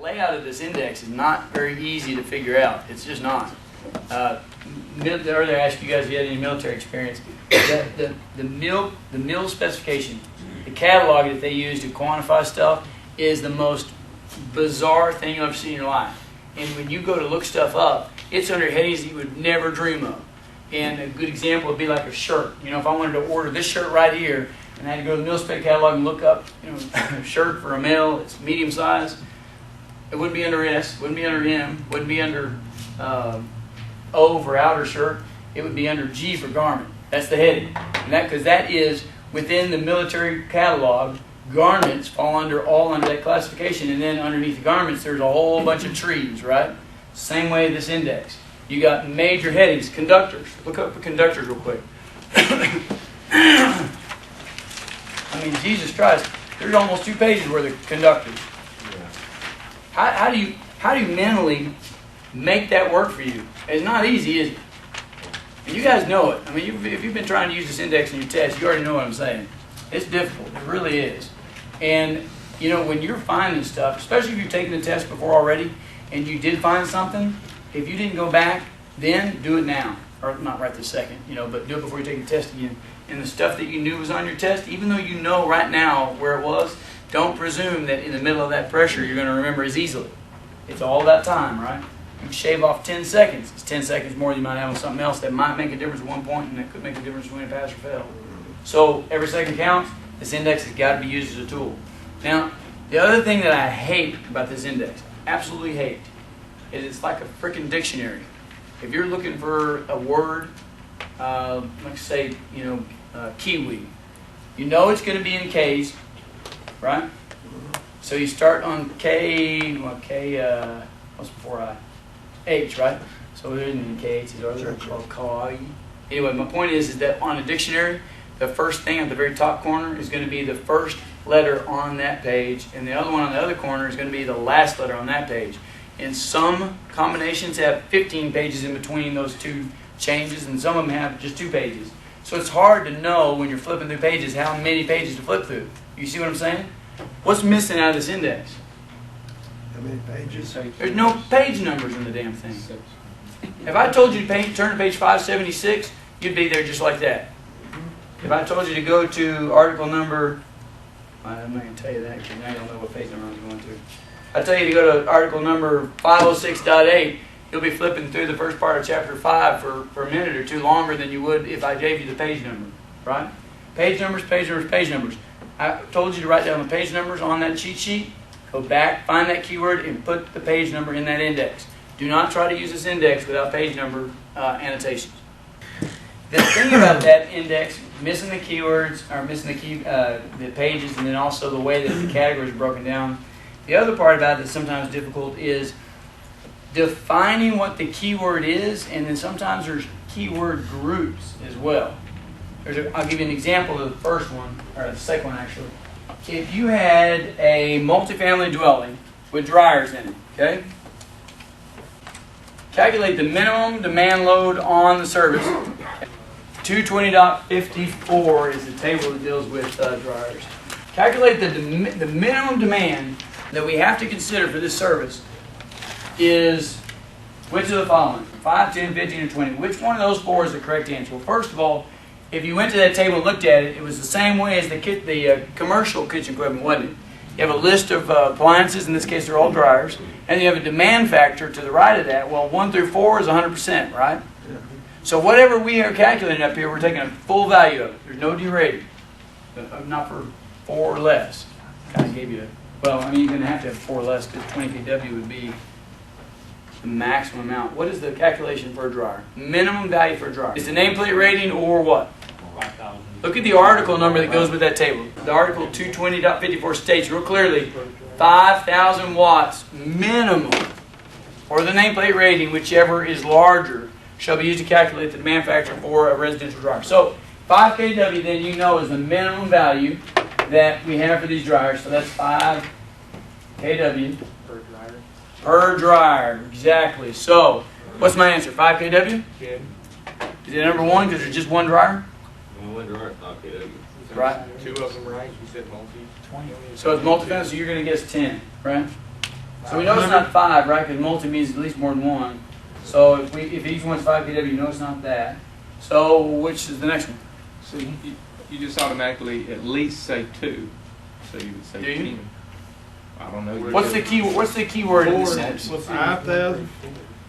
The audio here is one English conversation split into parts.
layout of this index is not very easy to figure out. It's just not. Earlier I asked you guys if you had any military experience. The mill specification, the catalog that they use to quantify stuff, is the most bizarre thing you'll ever see in your life. And when you go to look stuff up, it's under headings that you would never dream of. And a good example would be like a shirt. You know, if I wanted to order this shirt right here, and I had to go to the mill spec catalog and look up, you know, a shirt for a male, it's medium size, it wouldn't be under S, wouldn't be under M, wouldn't be under O for outer shirt, it would be under G for garment. That's the heading. And that, because that is within the military catalog, garments fall all under that classification, and then underneath the garments there's a whole bunch of trees, right? Same way this index. You got major headings, conductors. Look up for conductors real quick. I mean, Jesus Christ, there's almost 2 pages worth of conductors. Yeah. How do you mentally make that work for you? It's not easy, is it? And you guys know it. I mean, if you've been trying to use this index in your test, you already know what I'm saying. It's difficult. It really is. And, you know, when you're finding stuff, especially if you've taken the test before already, and you did find something, if you didn't go back, then do it now. Or not right this second, you know, but do it before you take the test again. And the stuff that you knew was on your test, even though you know right now where it was, don't presume that in the middle of that pressure you're going to remember as easily. It's all that time, right? You shave off 10 seconds. It's 10 seconds more than you might have on something else that might make a difference at one point, and that could make a difference when you pass or fail. So every second counts. This index has got to be used as a tool. Now, the other thing that I hate about this index, absolutely hate, is it's like a freaking dictionary. If you're looking for a word, let's say, you know, kiwi, you know it's going to be in K's, right? So you start on K, what's before I? H, right? So there isn't any K, it's called Kai. Anyway, my point is that on a dictionary, the first thing at the very top corner is going to be the first letter on that page, and the other one on the other corner is going to be the last letter on that page. And some combinations have 15 pages in between those two changes, and some of them have just 2 pages. So it's hard to know when you're flipping through pages how many pages to flip through. You see what I'm saying? What's missing out of this index? How many pages? There's no page numbers in the damn thing. If I told you to turn to page 576, you'd be there just like that. If I told you to go to article number, I'm not going to tell you that because now you don't know what page number I'm going to. I tell you to go to article number 506.8, you'll be flipping through the first part of chapter 5 for a minute or 2 longer than you would if I gave you the page number, right? Page numbers, page numbers, page numbers. I told you to write down the page numbers on that cheat sheet. Go back, find that keyword, and put the page number in that index. Do not try to use this index without page number annotations. The thing about that index, missing the keywords, or missing the pages, and then also the way that the categories are broken down. The other part about it that's sometimes difficult is defining what the keyword is, and then sometimes there's keyword groups as well. I'll give you an example of the first one, or the second one actually. If you had a multifamily dwelling with dryers in it, okay? Calculate the minimum demand load on the service. 220.54 is the table that deals with dryers. Calculate the minimum demand that we have to consider for this service is which of the following? 5, 10, 15, or 20. Which one of those 4 is the correct answer? Well, first of all, if you went to that table and looked at it, it was the same way as the commercial kitchen equipment, wasn't it? You have a list of appliances, in this case they're all dryers, and you have a demand factor to the right of that. Well, 1 through 4 is 100%, right? So whatever we are calculating up here, we're taking a full value of it. There's no derating. Not for 4 or less. Kind of gave you well, I mean, you're going to have 4 or less because 20 kW would be the maximum amount. What is the calculation for a dryer? Minimum value for a dryer. Is the nameplate rating or what? 5,000. Look at the article number that goes with that table. The article 220.54 states real clearly 5,000 watts minimum, or the nameplate rating, whichever is larger, shall be used to calculate the demand factor for a residential dryer. So 5 kW then you know is the minimum value that we have for these dryers. So that's 5 kW per dryer. Exactly. So what's my answer? 5 kW? Yeah. Is it number 1 because there's just one dryer? One dryer, 5 kW. Right. 2 of them right. You said multi. 20. So it's multi-family, so you're going to guess 10, right? So we know it's not 5, right? Because multi means at least more than one. So if each one's 5 kW, you know it's not that. So which is the next one? So you just automatically at least say 2. So you would say Do you? 10. I don't know. What's the key word in this sentence? 5,000.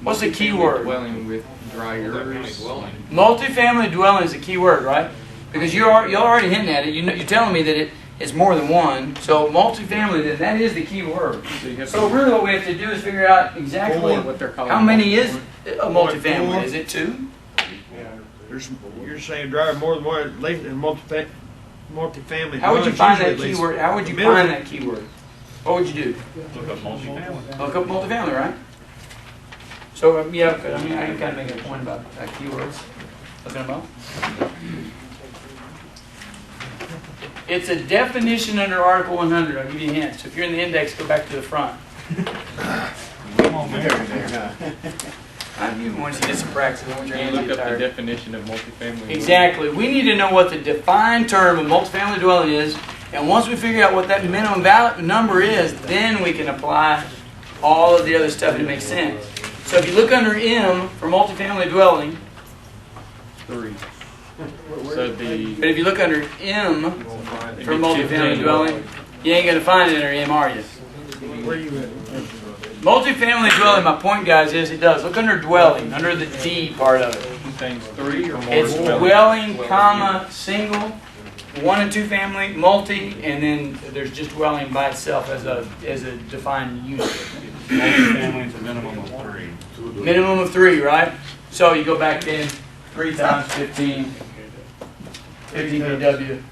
What's the key word? Dwelling with dry areas. Multifamily dwelling is the key word, right? Because you're already hinting at it. You're telling me that it's more than one. So multifamily, then that is the key word. So really what we have to do is figure out exactly what they're calling how many is a Four. multifamily. Is it 2? You're saying drive more than one, at least in multifamily. How would you dwellings, find usually that at least keyword? How would you minimum. find that keyword? What would you do? Look up multifamily. Look up multifamily, right? So yeah, I mean I can kind of make a point about keywords. Looking them up. It's a definition under Article 100. I'll give you a hint. So if you're in the index, go back to the front. I even want you to get some practice. I want your Can hands you to look get up the tired. definition of multifamily? Exactly. We need to know what the defined term of multifamily dwelling is, and once we figure out what that minimum number is, then we can apply all of the other stuff and it makes sense. So if you look under M for multifamily dwelling, 3. So but if you look under M for multifamily dwelling, you ain't going to find it under M, are you? Where you at? Multifamily dwelling, my point, guys, is it does. Look under dwelling, under the D part of it. contains 3 or more It's dwellings. dwelling, comma, single, 1 and 2 family, multi, and then there's just dwelling by itself as a defined unit. Multifamily is a minimum of 3. Minimum of 3, right? So you go back then, 3 times 15 kW.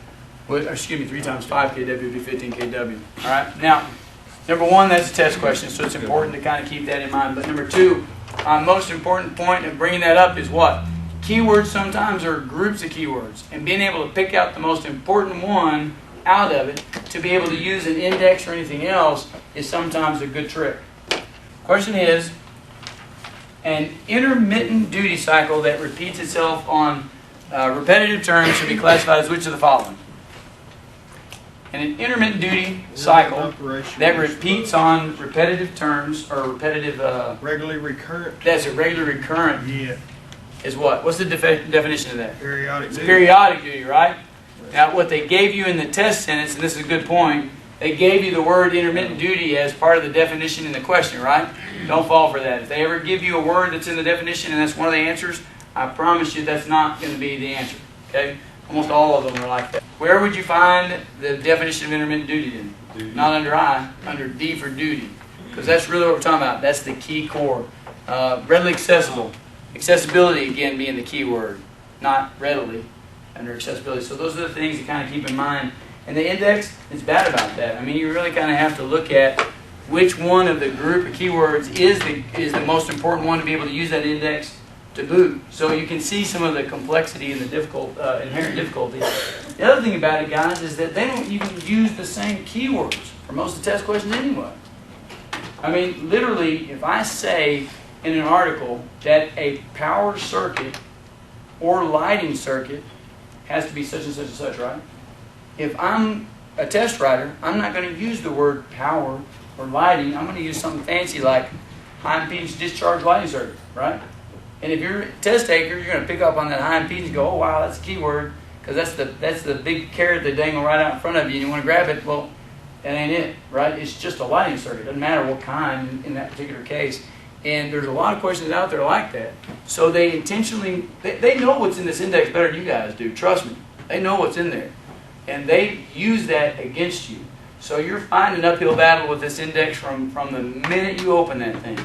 Well, excuse me, 3 times 5 kW would be 15 kW. All right. Now, number 1, that's a test question, so it's important to kind of keep that in mind. But number 2, most important point of bringing that up is what? Keywords sometimes are groups of keywords, and being able to pick out the most important one out of it to be able to use an index or anything else is sometimes a good trick. Question is, an intermittent duty cycle that repeats itself on repetitive terms should be classified as which of the following? And an intermittent duty cycle that repeats on repetitive terms or repetitive. Regularly recurrent. That's a regular recurrent. Yeah. Is what? What's the definition of that? Periodic. It's periodic duty, right? Now, what they gave you in the test sentence, and this is a good point, they gave you the word intermittent duty as part of the definition in the question, right? Don't fall for that. If they ever give you a word that's in the definition and that's one of the answers, I promise you that's not going to be the answer. Okay? Almost all of them are like that. Where would you find the definition of intermittent duty then? Duty. Not under I, under D for duty. Because that's really what we're talking about. That's the key core. Readily accessible. Accessibility, again, being the key word. Not readily under accessibility. So those are the things to kind of keep in mind. And the index is bad about that. I mean, you really kind of have to look at which one of the group of keywords is the most important one to be able to use that index to boot. So you can see some of the complexity and the inherent difficulty. The other thing about it, guys, is that they don't even use the same keywords for most of the test questions anyway. I mean, literally, if I say in an article that a power circuit or lighting circuit has to be such and such and such, right? If I'm a test writer, I'm not going to use the word power or lighting. I'm going to use something fancy like high impedance discharge lighting circuit, right? And if you're a test taker, you're going to pick up on that high impedance and go, oh wow, that's a keyword, because that's the big carrot they dangle right out in front of you and you want to grab it. Well, that ain't it, right? It's just a lighting circuit. It doesn't matter what kind in that particular case. And there's a lot of questions out there like that. So they intentionally, they know what's in this index better than you guys do. Trust me. They know what's in there. And they use that against you. So you're fighting an uphill battle with this index from the minute you open that thing.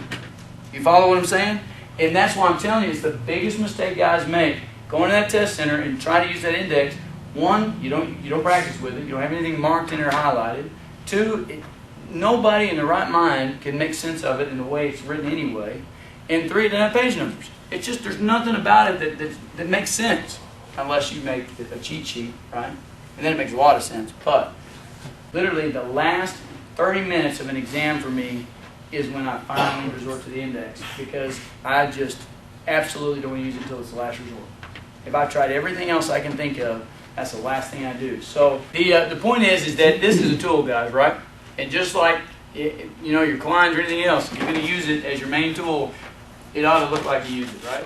You follow what I'm saying? And that's why I'm telling you, it's the biggest mistake guys make. Go into that test center and try to use that index. 1, you don't practice with it. You don't have anything marked in or highlighted. 2, nobody in the right mind can make sense of it in the way it's written anyway. And 3, it doesn't have page numbers. It's just there's nothing about it that makes sense unless you make a cheat sheet, right? And then it makes a lot of sense. But literally the last 30 minutes of an exam for me is when I finally resort to the index, because I just absolutely don't want to use it until it's the last resort. If I've tried everything else I can think of, that's the last thing I do. So the point is that this is a tool, guys, right? And just like you know, your clients or anything else, if you're going to use it as your main tool, it ought to look like you use it, right?